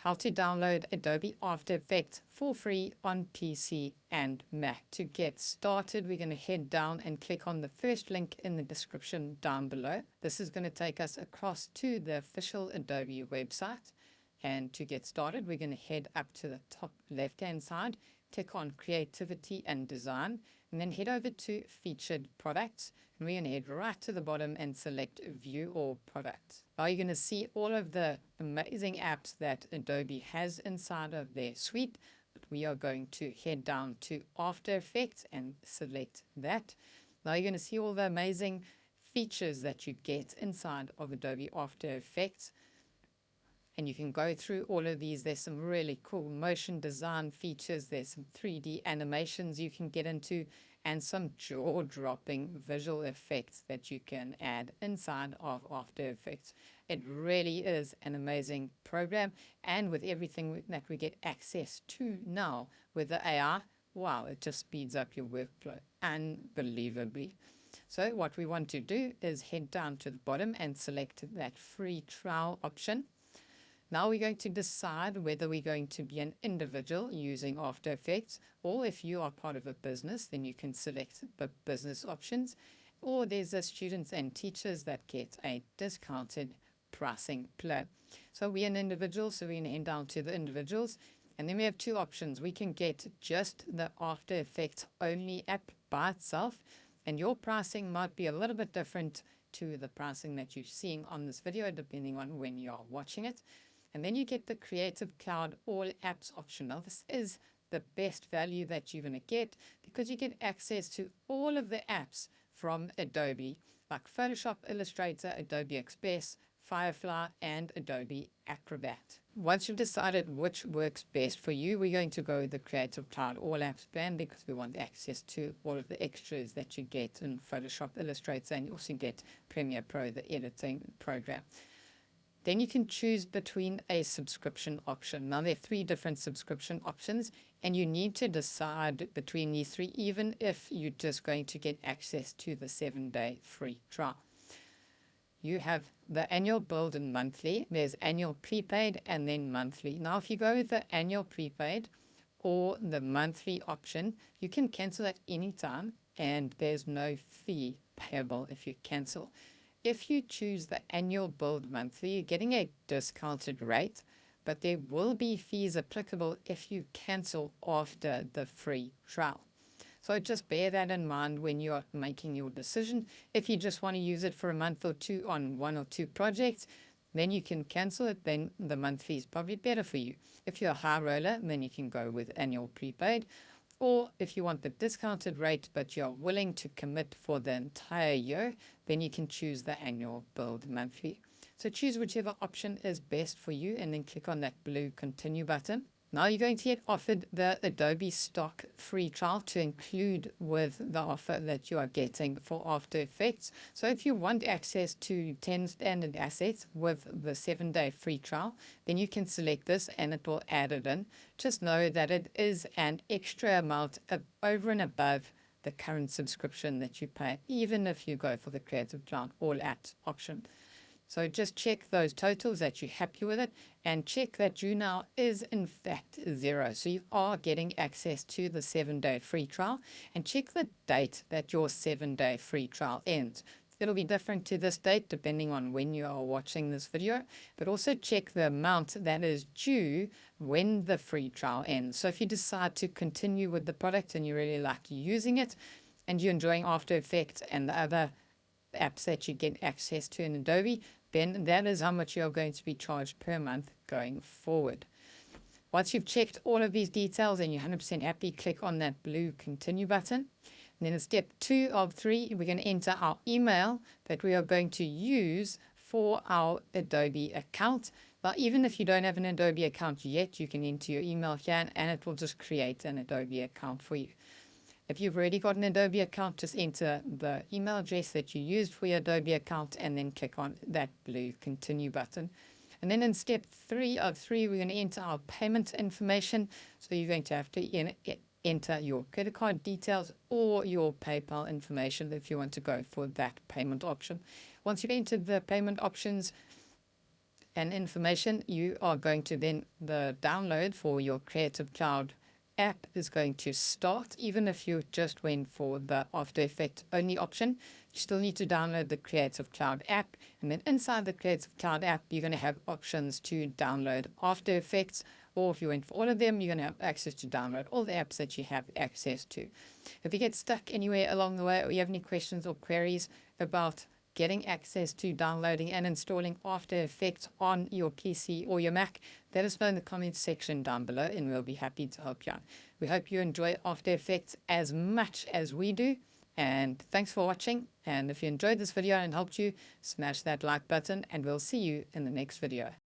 how to download Adobe After Effects for free on PC and Mac. To get started, we're going to head down and click on the first link in the description down below. This is going to take us across to the official Adobe website. And to get started, we're going to head up to the top left-hand side, click on Creativity and Design, and then head over to Featured Products. And we're going to head right to the bottom and select View All Products. Now you're going to see all of the amazing apps that Adobe has inside of their suite. But we are going to head down to After Effects and select that. Now you're going to see all the amazing features that you get inside of Adobe After Effects. And you can go through all of these. There's some really cool motion design features. There's some 3D animations you can get into and some jaw-dropping visual effects that you can add inside of After Effects. It really is an amazing program. And with everything that we get access to now with the AI, wow, it just speeds up your workflow unbelievably. So what we want to do is head down to the bottom and select that free trial option. Now we're going to decide whether we're going to be an individual using After Effects, or if you are part of a business, then you can select the business options, or there's the students and teachers that get a discounted pricing plan. So we're an individual, so we're going to head down to the individuals, and then we have two options. We can get just the After Effects only app by itself, and your pricing might be a little bit different to the pricing that you're seeing on this video, depending on when you are watching it. And then you get the Creative Cloud All Apps option. Now, this is the best value that you're going to get because you get access to all of the apps from Adobe, like Photoshop, Illustrator, Adobe Express, Firefly, and Adobe Acrobat. Once you've decided which works best for you, we're going to go with the Creative Cloud All Apps plan because we want access to all of the extras that you get in Photoshop, Illustrator, and you also get Premiere Pro, the editing program. Then you can choose between a subscription option. Now, there are 3 different subscription options, and you need to decide between these 3, even if you're just going to get access to the 7-day free trial. You have the annual build and monthly. There's annual prepaid and then monthly. Now, if you go with the annual prepaid or the monthly option, you can cancel at any time, and there's no fee payable if you cancel. If you choose the annual build monthly, you're getting a discounted rate, but there will be fees applicable if you cancel after the free trial. So just bear that in mind when you're making your decision. If you just want to use it for a month or two on 1 or 2 projects, then you can cancel it. Then the monthly is probably better for you. If you're a high roller, then you can go with annual prepaid. Or if you want the discounted rate, but you're willing to commit for the entire year, then you can choose the annual build monthly. So choose whichever option is best for you and then click on that blue continue button. Now you're going to get offered the Adobe Stock free trial to include with the offer that you are getting for After Effects. So if you want access to 10 standard assets with the 7-day free trial, then you can select this and it will add it in. Just know that it is an extra amount over and above the current subscription that you pay, even if you go for the Creative Cloud All Apps option. So just check those totals that you're happy with it, and check that you now is in fact 0. So you are getting access to the 7-day free trial, and check the date that your 7-day free trial ends. It'll be different to this date depending on when you are watching this video, but also check the amount that is due when the free trial ends. So if you decide to continue with the product and you really like using it and you're enjoying After Effects and the other apps that you get access to in Adobe, then that is how much you're going to be charged per month going forward. Once you've checked all of these details and you're 100% happy, click on that blue continue button. And then in step 2 of 3, we're going to enter our email that we are going to use for our Adobe account. But even if you don't have an Adobe account yet, you can enter your email here and it will just create an Adobe account for you. If you've already got an Adobe account, just enter the email address that you used for your Adobe account and then click on that blue continue button. And then in step 3 of 3, we're going to enter our payment information. So you're going to have to enter your credit card details or your PayPal information if you want to go for that payment option. Once you've entered the payment options, and information, you are going to then, the download for your Creative Cloud app is going to start. Even if you just went for the After Effects only option, you still need to download the Creative Cloud app. And then inside the Creative Cloud app, you're going to have options to download After Effects. Or if you went for all of them, you're going to have access to download all the apps that you have access to. If you get stuck anywhere along the way, or you have any questions or queries about getting access to downloading and installing After Effects on your PC or your Mac, let us know in the comments section down below and we'll be happy to help you out. We hope you enjoy After Effects as much as we do. And thanks for watching. And if you enjoyed this video and helped you, smash that like button and we'll see you in the next video.